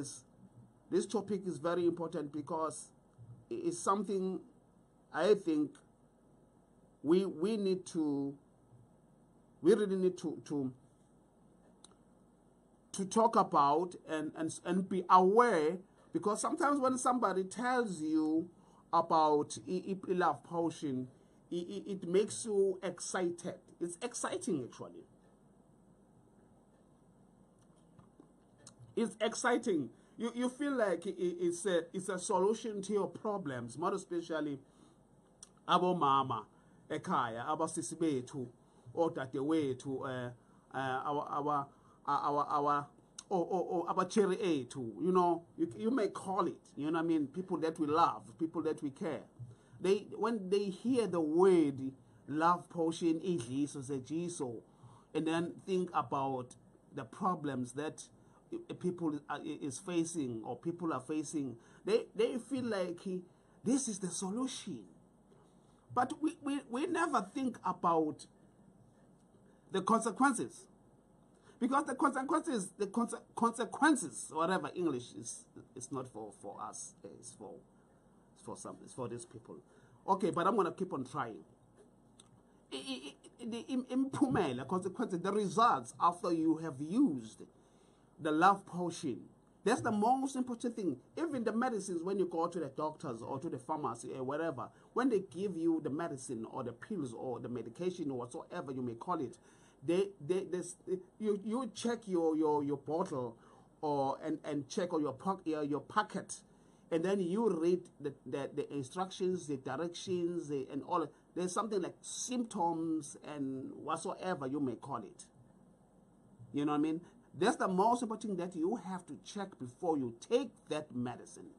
is this topic is very important because it's something I think we really need to talk about and be aware, because sometimes when somebody tells you about love potion, it makes you excited. It's exciting actually. It's exciting. You feel like it's a solution to your problems, more especially abo mama ekhaya, aba sisi bethu, odade wethu, our cherry ethu, you know, you may call it, you know what I mean, people that we love, people that we care. When they hear the word love potion, idliso, sejiso, and then think about the problems that people is facing or people are facing, they feel like this is the solution. But we never think about the consequences, because the consequences, whatever English is not for us, it's for these people. Okay, but I'm gonna keep on trying. The impumela consequences, the results after you have used the love potion. That's the most important thing. Even the medicines, when you go to the doctors or to the pharmacy or wherever, when they give you the medicine or the pills or the medication or whatsoever you may call it, you check your bottle or and check on your packet, and then you read the instructions, the directions, and all. There's something like symptoms and whatsoever you may call it. You know what I mean? That's the most important thing that you have to check before you take that medicine.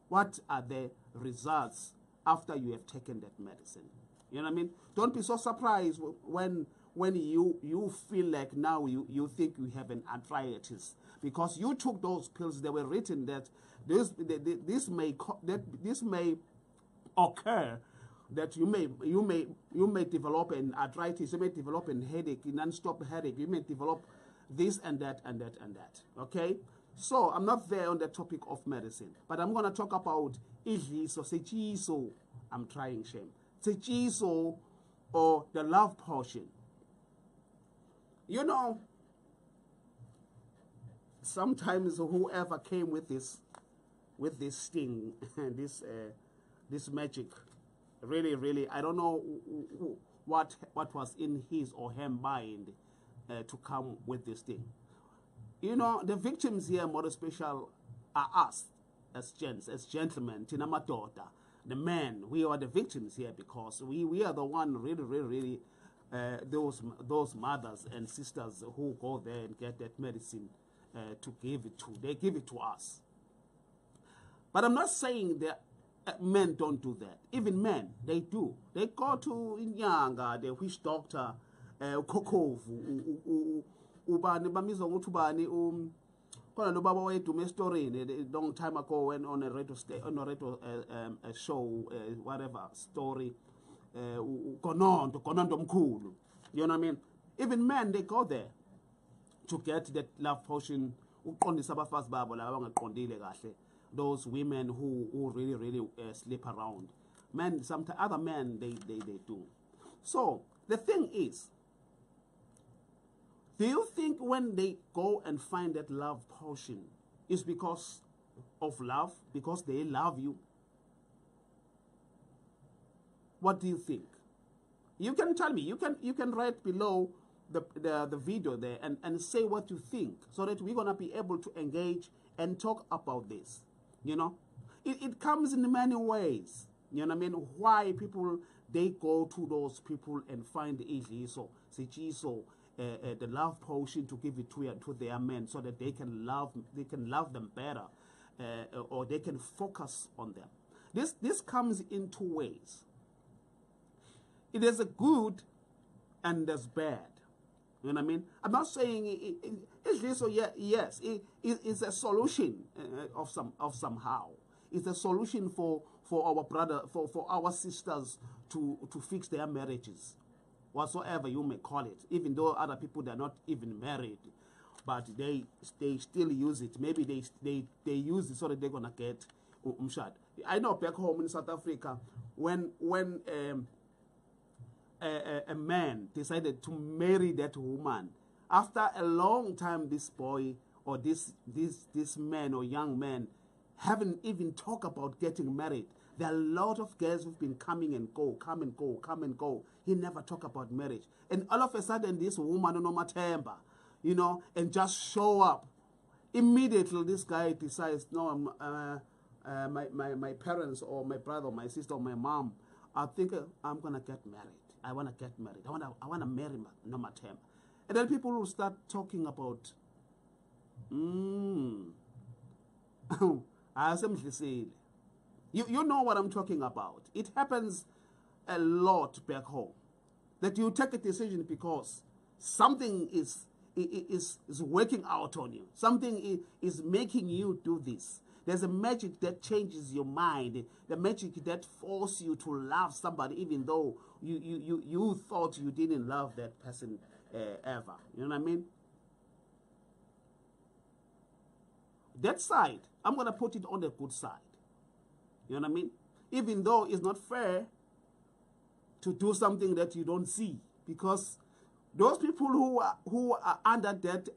What are the results after you have taken that medicine? You know what I mean? Don't be so surprised when you feel like now you think you have an arthritis because you took those pills. They were written that this may occur, that you may develop an arthritis, you may develop a headache, a non-stop headache, you may develop this and that and that and that. Okay, so I'm not there on the topic of medicine, but I'm gonna talk about idliso, sejiso. I'm trying shame. Sejiso, or the love potion. You know, sometimes whoever came with this thing, this magic, really, I don't know what was in his or her mind to come with this thing. You know, the victims here, more special, are us as gents, as gentlemen, Tinamadoda, the men. We are the victims here because we are the one really those mothers and sisters who go there and get that medicine to give it to. They give it to us. But I'm not saying that men don't do that. Even men, they do. They go to Inyanga, the witch doctor, Kokovu, Ubani, Bamizo Utubani, Kona no baba way to me story a long time ago when on a radio show, whatever story, Konondo Mkulu. You know what I mean? Even men, they go there to get that love potion. Those women who really sleep around. Men, sometimes other men, they do. So the thing is, do you think when they go and find that love potion is because of love, because they love you? What do you think? You can tell me. You can write below the video there and say what you think, so that we're gonna be able to engage and talk about this. You know, it comes in many ways. You know what I mean? Why people they go to those people and find idliso, sejiso, the love potion to give it to their men, so that they can love them better, or they can focus on them. This comes in two ways. It is a good and there's bad. You know what I mean? I'm not saying idliso. Yes, it's a solution of somehow. It's a solution for our brother, for our sisters to fix their marriages, whatsoever you may call it, even though other people, they're not even married. but they still use it. Maybe they use it so that they're gonna get umshad. I know back home in South Africa, when a man decided to marry that woman, after a long time, this boy or this man or young man haven't even talked about getting married. There are a lot of girls who've been coming and go, come and go, come and go. He never talked about marriage. And all of a sudden, this woman, no matemba, you know, and just show up. Immediately, this guy decides, no, my parents or my brother or my sister or my mom, I think I'm going to get married. I want to get married. I want to marry no matemba. And then people will start talking about, you know what I'm talking about. It happens a lot back home. That you take a decision because something is working out on you. Something is making you do this. There's a magic that changes your mind. The magic that forces you to love somebody even though you thought you didn't love that person ever. You know what I mean? That side, I'm going to put it on the good side. You know what I mean? Even though it's not fair to do something that you don't see, because those people who are under that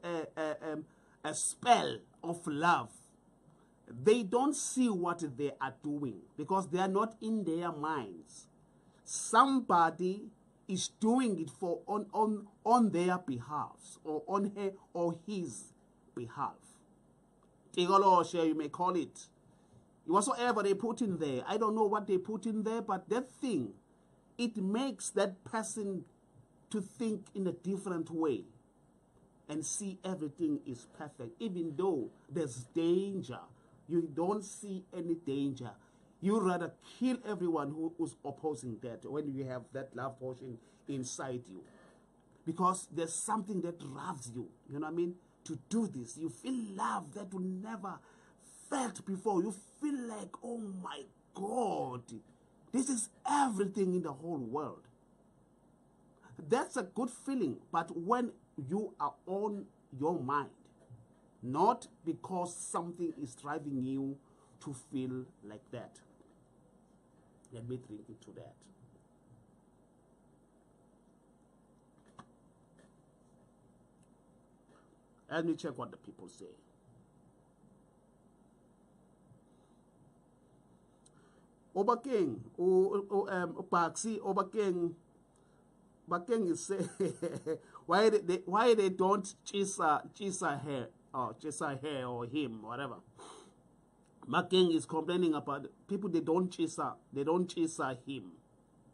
a spell of love, they don't see what they are doing because they are not in their minds. Somebody is doing it for on their behalf or on her or his behalf. Tigoloshe, you may call it. Whatsoever they put in there, I don't know what they put in there, but that thing, it makes that person to think in a different way and see everything is perfect. Even though there's danger, you don't see any danger. You rather kill everyone who's opposing that when you have that love potion inside you. Because there's something that drives you, you know what I mean, to do this. You feel love that you never felt before. You feel like, oh my God, this is everything in the whole world. That's a good feeling, but when you are on your mind, not because something is driving you to feel like that. Let me drink into that. Let me check what the people say. Obaking, Paxi, Obaking is saying why they don't chase her or him, whatever. Making is complaining about people they don't chase him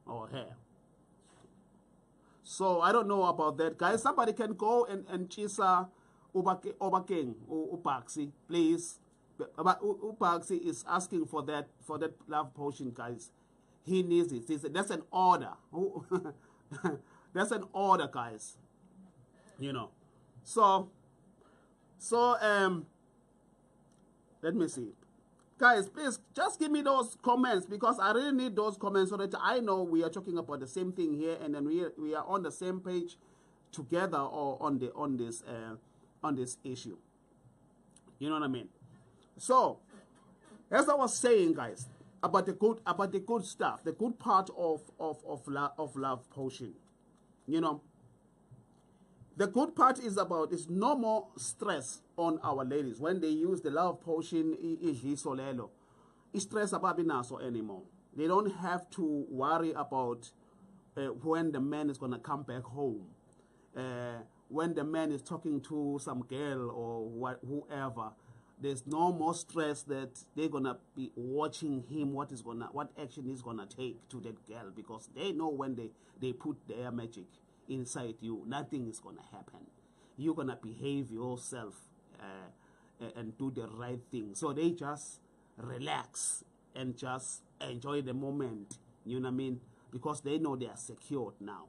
or her. So I don't know about that, guys. Somebody can go and chase Obaking or Upaxi, please. But Upaxi is asking for that love potion, guys. He needs it. That's an order. That's an order, guys. You know. So let me see. Guys, please just give me those comments because I really need those comments so that I know we are talking about the same thing here and then we are on the same page together or on this issue. You know what I mean? So, as I was saying, guys, about the good stuff, the good part of love potion. You know, the good part is no more stress on our ladies when they use the love potion idliso lelo. Stress ababinaso anymore. They don't have to worry about when the man is gonna come back home, when the man is talking to some girl or whoever. There's no more stress that they're gonna be watching him what action he's gonna take to that girl, because they know when they put their magic inside you, nothing is gonna happen. You're gonna behave yourself and do the right thing. So they just relax and just enjoy the moment. You know what I mean? Because they know they are secured now.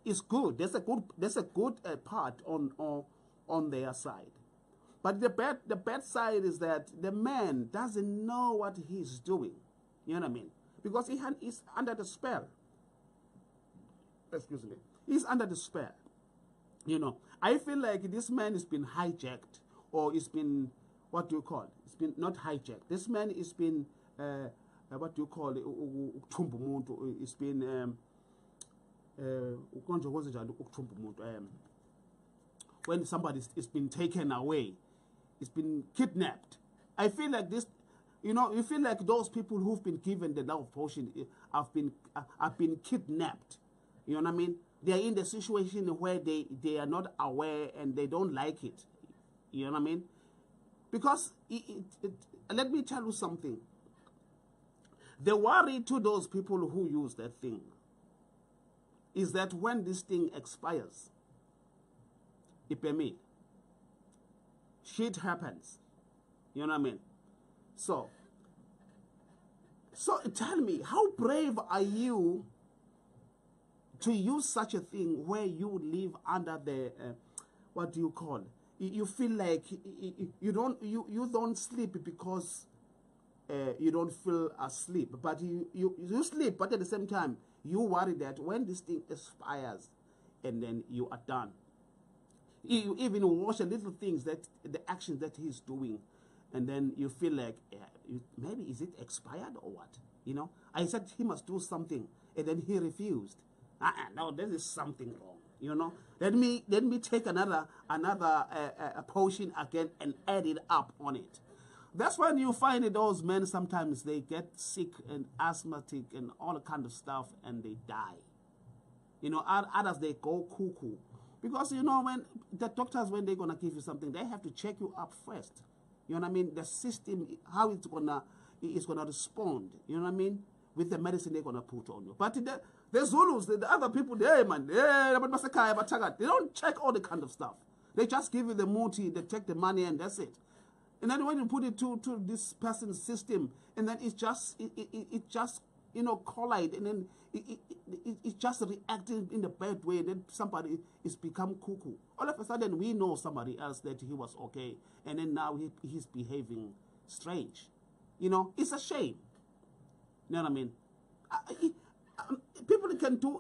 It's good. There's a good part on their side. But the bad side is that the man doesn't know what he's doing. You know what I mean? Because he's under the spell. Excuse me. He's under the spell. You know, I feel like this man has been hijacked, or it's been, what do you call it? It's been not hijacked. This man has been, what do you call it? It's been, when somebody is been taken away, it's been kidnapped. I feel like this, you know, you feel like those people who've been given the love potion have been kidnapped. You know what I mean? They are in the situation where they are not aware and they don't like it. You know what I mean? Because let me tell you something. The worry to those people who use that thing is that when this thing expires, shit happens. You know what I mean? So tell me, how brave are you to use such a thing where you live under the, what do you call it? You feel like you don't sleep because you don't feel asleep, but you sleep, but at the same time you worry that when this thing expires and then you are done. You even watch the little things, that the actions that he's doing, and then you feel like, maybe is it expired or what? You know, I said he must do something, and then he refused. No, there is something wrong. You know, let me take another potion again and add it up on it. That's when you find that those men sometimes they get sick and asthmatic and all kind of stuff, and they die. You know, others they go cuckoo. Because, you know, when the doctors, when they're going to give you something, they have to check you up first. You know what I mean? The system, how it's going to respond, you know what I mean? With the medicine they're going to put on you. But the Zulus, the other people, they don't check all the kind of stuff. They just give you the muti, they take the money, and that's it. And then when you put it to this person's system, and then it just, you know, collide, and then it just reacting in a bad way, and then somebody is become cuckoo. All of a sudden, we know somebody else that he was okay, and then now he's behaving strange. You know, it's a shame. You know what I mean? People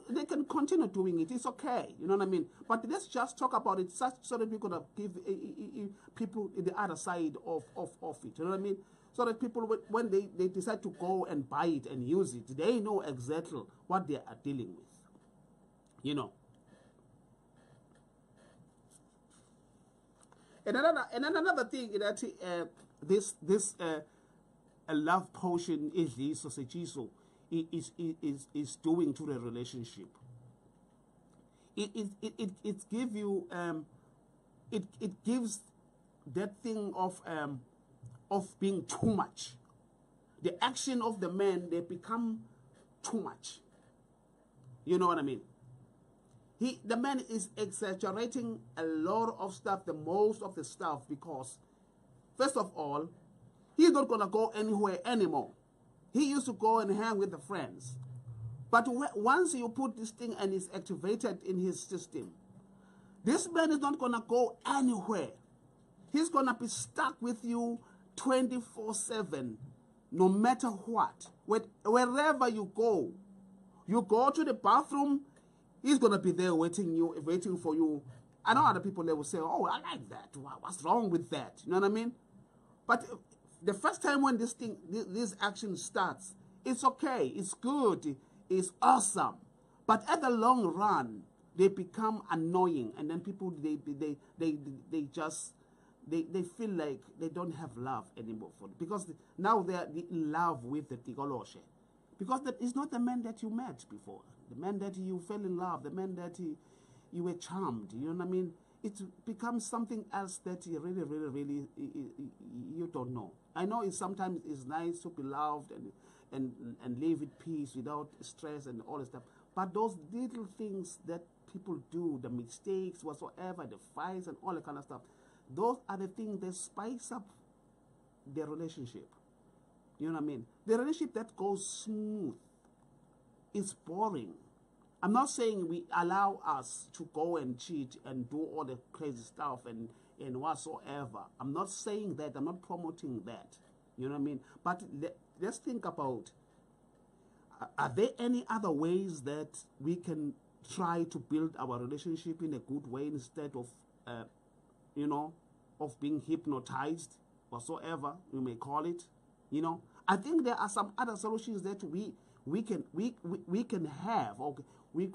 they can continue doing it. It's okay. You know what I mean? But let's just talk about it so that we're going to give people the other side of it. You know what I mean? So that people, when they decide to go and buy it and use it, they know exactly what they are dealing with. You know. And another thing that this love potion idliso is doing to the relationship. It gives you it gives that thing of being too much. The action of the man, they become too much. You know what I mean? The man is exaggerating a lot of stuff, the most of the stuff, because first of all, he's not gonna go anywhere anymore. He used to go and hang with the friends. But once you put this thing and it's activated in his system, this man is not gonna go anywhere. He's gonna be stuck with you 24/7, no matter what. Wherever you go to the bathroom, he's gonna be there waiting for you. I know other people, they will say, "Oh, I like that. What's wrong with that?" You know what I mean? But the first time when this action starts, it's okay, it's good, it's awesome. But at the long run, they become annoying, and then people they feel like they don't have love anymore for it, because now they are in love with the Tigoloshe. Because that is not the man that you met before, the man that you fell in love, the man that you were charmed. You know what I mean? It becomes something else that you really you don't know. I know sometimes it's nice to be loved and live with peace without stress and all this stuff. But those little things that people do, the mistakes, whatsoever, the fights and all that kind of stuff, those are the things that spice up the relationship. You know what I mean? The relationship that goes smooth is boring. I'm not saying we allow us to go and cheat and do all the crazy stuff and whatsoever. I'm not saying that. I'm not promoting that. You know what I mean? But let's think about, are there any other ways that we can try to build our relationship in a good way instead of you know, of being hypnotized, whatsoever you may call it. You know, I think there are some other solutions that we can have, or we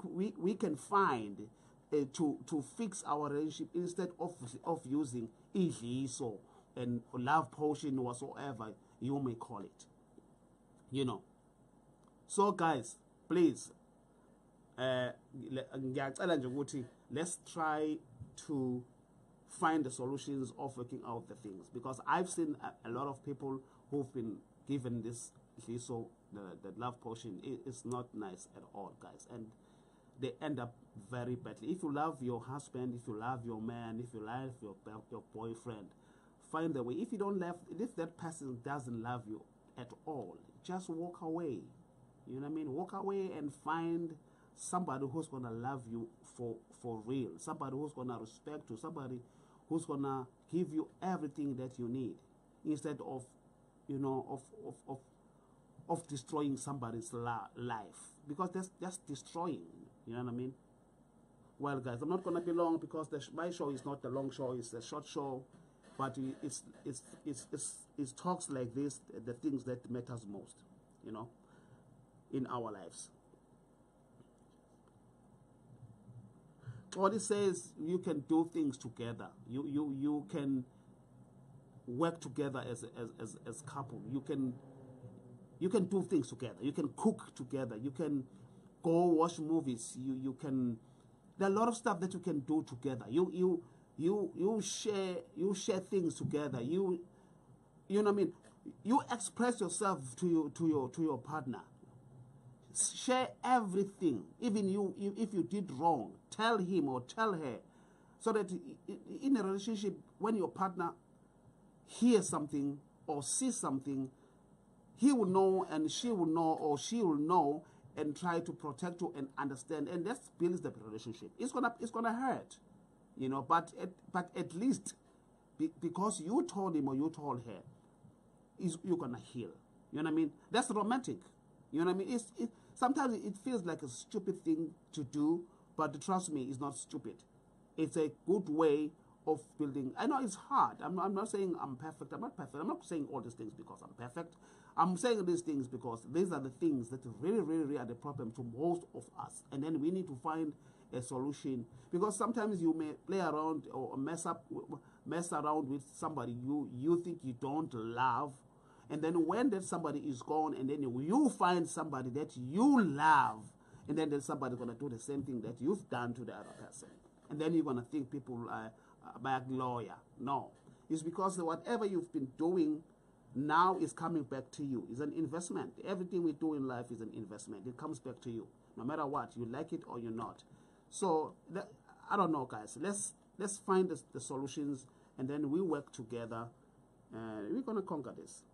can find to fix our relationship, instead of using idliso and love potion, whatsoever you may call it. You know. So guys, please, let's try to find the solutions of working out the things, because I've seen a lot of people who've been given this idliso, the love potion. It's not nice at all, guys, and they end up very badly. If you love your husband, if you love your man, if you love your boyfriend, find a way. If you don't love, if that person doesn't love you at all, just walk away. You know what I mean? Walk away and find somebody who's gonna love you for real. Somebody who's gonna respect you. Somebody who's gonna give you everything that you need, instead of, you know, of destroying somebody's life, because that's just destroying. You know what I mean? Well, guys, I'm not gonna be long, because my show is not a long show; it's a short show. But it's talks like this, the things that matters most, you know, in our lives. What it says, you can do things together. You can work together as couple. You can do things together. You can cook together. You can go watch movies. You can. There are a lot of stuff that you can do together. You share things together. You know what I mean. You express yourself to your partner. Share everything. Even if you did wrong, tell him or tell her, so that in a relationship, when your partner hears something or sees something, he will know, and she will know, or she will know, and try to protect you and understand, and that builds the relationship. It's gonna hurt, you know, but at least because you told him or you told her, you're gonna heal. You know what I mean? That's romantic. You know what I mean? Sometimes it feels like a stupid thing to do, but trust me, it's not stupid. It's a good way of building. I know it's hard. I'm not saying I'm perfect. I'm not perfect. I'm not saying all these things because I'm perfect. I'm saying these things because these are the things that really, really, really are the problem to most of us. And then we need to find a solution, because sometimes you may play around or mess around with somebody you think you don't love, and then when that somebody is gone, and then you find somebody that you love, and then somebody's going to do the same thing that you've done to the other person, and then you're going to think people are back lawyer. No, it's because whatever you've been doing now is coming back to you. It's an investment. Everything we do in life is an investment. It comes back to you, no matter what, you like it or you're not. So I don't know, guys. Let's find the solutions, and then we work together, and we're gonna conquer this.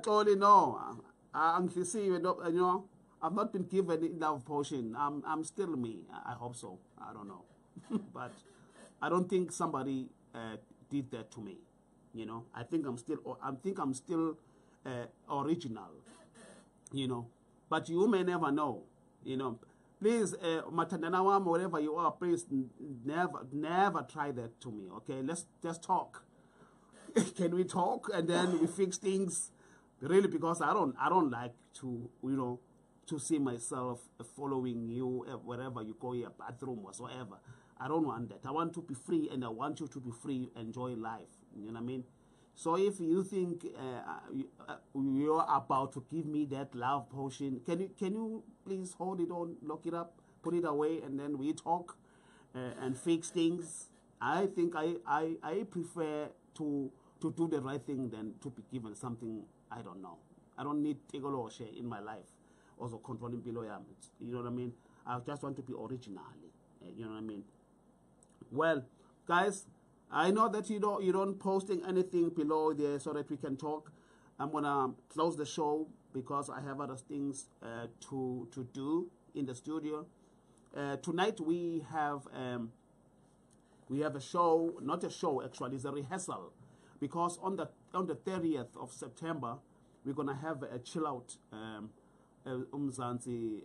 Totally no. You know, I've not been given love potion. I'm still me. I hope so. I don't know, but I don't think somebody did that to me. You know, I think I'm still original. You know, but you may never know. You know, please, Matandanawam, wherever you are, please never try that to me. Okay, let's just talk. Can we talk, and then we fix things? Really, because I don't like to, you know, to see myself following you wherever you go, your bathroom, whatsoever. I don't want that. I want to be free, and I want you to be free, enjoy life. You know what I mean? So if you think you're about to give me that love potion, can you please hold it on, lock it up, put it away, and then we talk and fix things? I think I prefer to do the right thing than to be given something I don't know. I don't need Tegolo or share in my life. Also controlling below, you know what I mean? I just want to be originally. You know what I mean? Well, guys, I know that you don't posting anything below there so that we can talk. I'm gonna close the show because I have other things to do in the studio. Tonight we have a show, not a show actually, it's a rehearsal, because on the 30th of September we're gonna have a chill out Umzansi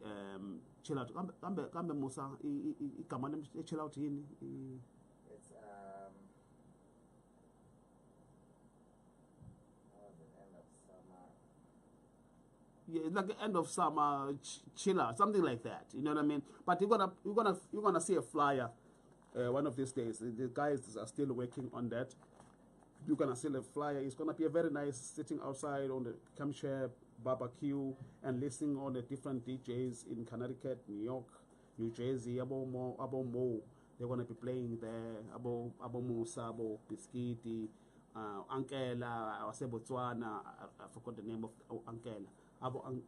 chill out. Kambe Musa igama chill out yini? It's the end of summer. Yeah, it's like the end of summer chiller, something like that. You know what I mean? But you're gonna see a flyer one of these days. The guys are still working on that. You're gonna see a flyer. It's gonna be a very nice sitting outside on the campshire barbecue and listening on the different DJs in Connecticut, New York, New Jersey, abo Mo. They're gonna be playing there. Abo Musa, abo Biscuiti, Ankela, I say Botswana. I forgot the name of Ankela. One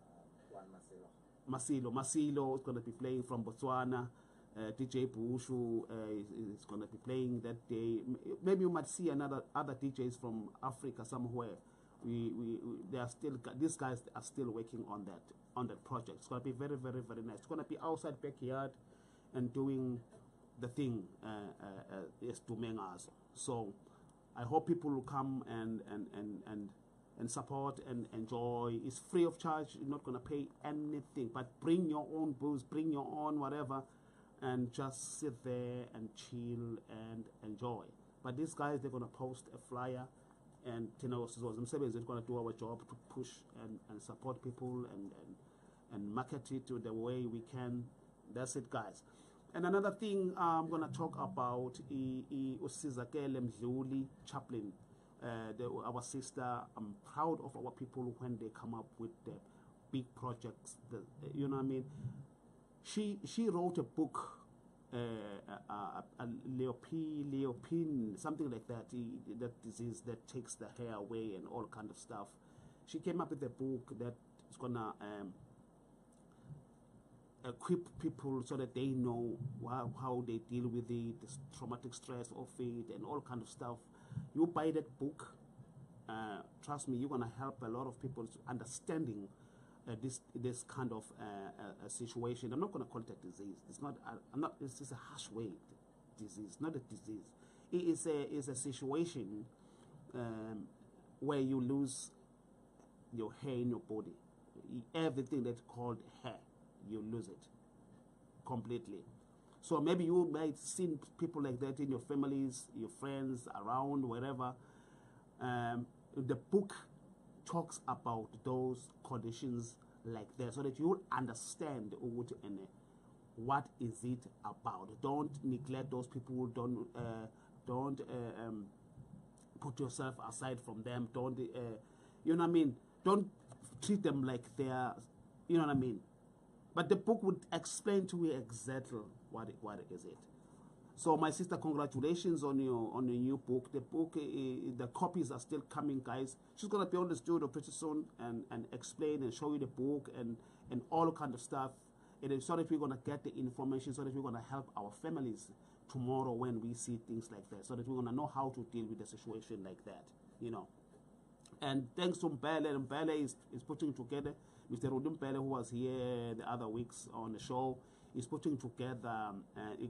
Masilo. Masilo is going to be playing from Botswana. DJ Bushu is going to be playing that day. Maybe you might see other DJs from Africa somewhere. They are still, these guys are still working on that project. It's going to be very, very, very nice. It's going to be outside backyard and doing the thing as Dumengas. So I hope people will come and support and enjoy. It's free of charge. You're not going to pay anything, but bring your own booze, bring your own whatever, and just sit there and chill and enjoy. But these guys, they're going to post a flyer, and themselves is going to do our job to push and support people and market it to the way we can. That's it, guys. And another thing I'm going to talk about is Usizakele Mdluli Chaplain. Our sister, I'm proud of our people when they come up with the big projects. You know what I mean? She wrote a book, Leopin, something like that. That disease that takes the hair away and all kind of stuff. She came up with a book that is gonna equip people so that they know how they deal with the traumatic stress of it and all kind of stuff. You buy that book, trust me, you're gonna help a lot of people understanding this kind of situation. I'm not gonna call it a disease. It's not. It's just a harsh word. Disease, not a disease. It is a situation where you lose your hair in your body. Everything that's called hair, you lose it completely. So maybe you might see people like that in your families, your friends, around, wherever. The book talks about those conditions like that so that you'll understand what is it about. Don't neglect those people. Don't put yourself aside from them. Don't, you know what I mean? Don't treat them like they're, you know what I mean? But the book would explain to you exactly what is it. So my sister, congratulations on your new book. The book, the copies are still coming, guys. She's gonna be on the studio pretty soon and explain and show you the book and all kind of stuff. It is so that we're gonna get the information, so that we're gonna help our families tomorrow when we see things like that, so that we're gonna know how to deal with a situation like that, you know. And thanks to Mbele, Mbele is putting together. Mr. Rudim Mbele, who was here the other weeks on the show, is putting together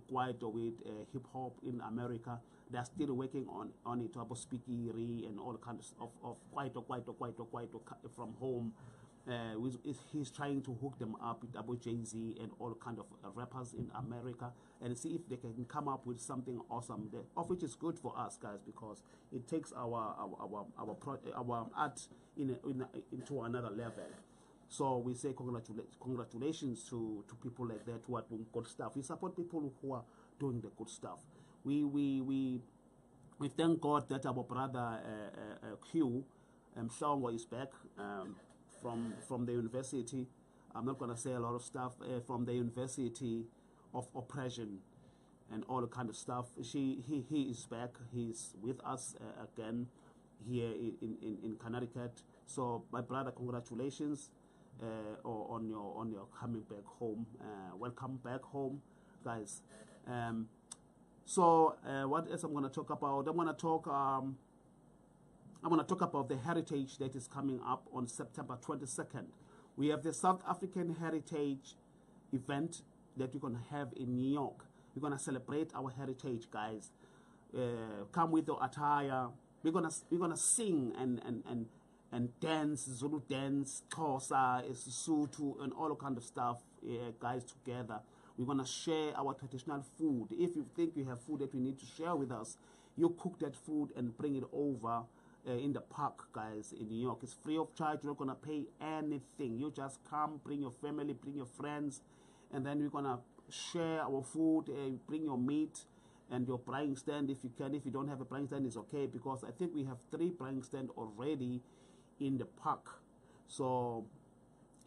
quite with hip hop in America. They're still working on it about speakery and all kinds of quite from home. He's trying to hook them up with about Jay-Z and all kind of rappers in America and see if they can come up with something awesome there, of which is good for us, guys, because it takes our art into another level. So we say congratulations to people like that who are doing good stuff. We support people who are doing the good stuff. We thank God that our brother Q Mshongo is back from the university. I'm not going to say a lot of stuff from the University of Oppression and all the kind of stuff. He is back. He's with us again here in Connecticut. So my brother, congratulations on your coming back home. Welcome back home, guys. So what else I'm going to talk about? I'm going to talk about the heritage that is coming up on September 22nd. We have the South African Heritage event that we're going to have in New York. We're going to celebrate our heritage, guys. Come with the attire. We're gonna sing and dance, Zulu dance, Xhosa, Sotho, and all kind of stuff, guys, together. We're going to share our traditional food. If you think you have food that we need to share with us, you cook that food and bring it over in the park, guys, in New York. It's free of charge. You're not going to pay anything. You just come, bring your family, bring your friends, and then we're going to share our food. Bring your meat and your frying stand if you can. If you don't have a frying stand, it's okay, because I think we have 3 frying stands already in the park. So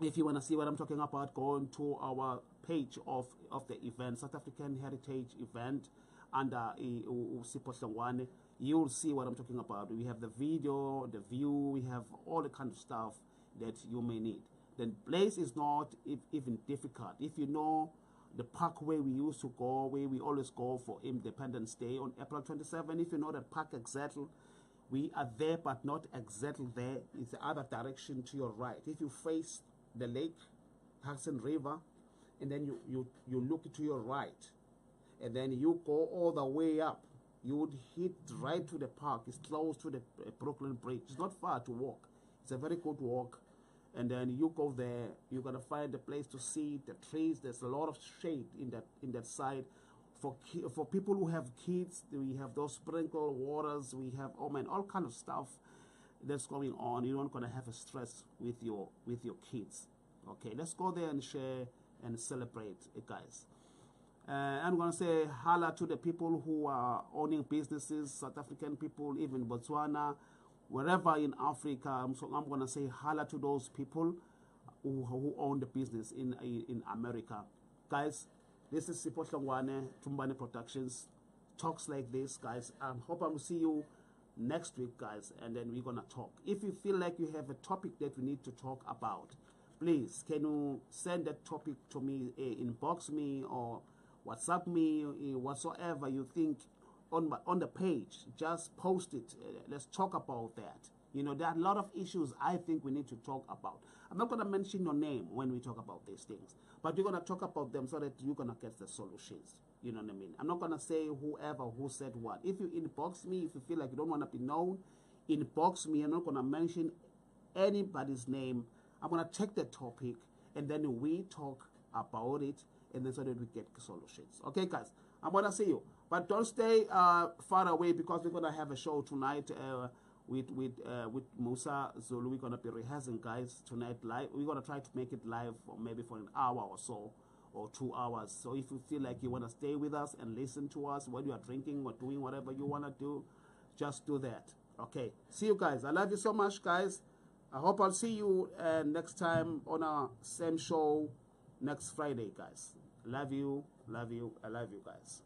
if you want to see what I'm talking about, go into our page of the event, South African Heritage Event, under Sipho Hlongwane. You'll see what I'm talking about. We have the video, the view, we have all the kind of stuff that you may need. The place is not even difficult. If you know the park where we used to go, where we always go for Independence Day on April 27, if you know the park exactly, we are there, but not exactly there. It's the other direction to your right. If you face the lake, Hudson River, and then you look to your right, and then you go all the way up, you would hit right to the park. It's close to the Brooklyn Bridge. It's not far to walk. It's a very good walk. And then you go there, you're gonna find a place to see the trees. There's a lot of shade in that side. For people who have kids, we have those sprinkle waters. We have all kind of stuff that's going on. You're not gonna have a stress with your kids. Okay, let's go there and share and celebrate, guys. I'm gonna say holla to the people who are owning businesses, South African people, even Botswana, wherever in Africa. So I'm gonna say holla to those people who own the business in America, guys. This is Sipho Hlongwane, Umbani Productions. Talks like this, guys. I hope I'm see you next week, guys, and then we're gonna talk. If you feel like you have a topic that we need to talk about, please can you send that topic to me, inbox me or WhatsApp me, whatsoever you think on the page. Just post it. Let's talk about that. You know, there are a lot of issues I think we need to talk about. I'm not going to mention your name when we talk about these things, but we're going to talk about them so that you're going to get the solutions. You know what I mean? I'm not going to say whoever who said what. If you inbox me, if you feel like you don't want to be known, inbox me. I'm not going to mention anybody's name. I'm going to take the topic and then we talk about it, and then so that we get solutions. Okay, guys, I'm going to see you. But don't stay far away, because we're going to have a show tonight with Musa Zulu. We're going to be rehearsing, guys, tonight live. We're going to try to make it live for maybe for an hour or so, or 2 hours. So if you feel like you want to stay with us and listen to us while you are drinking or doing whatever you want to do, just do that. Okay, see you guys. I love you so much, guys. I hope I'll see you next time on our same show next Friday, guys. Love you, I love you guys.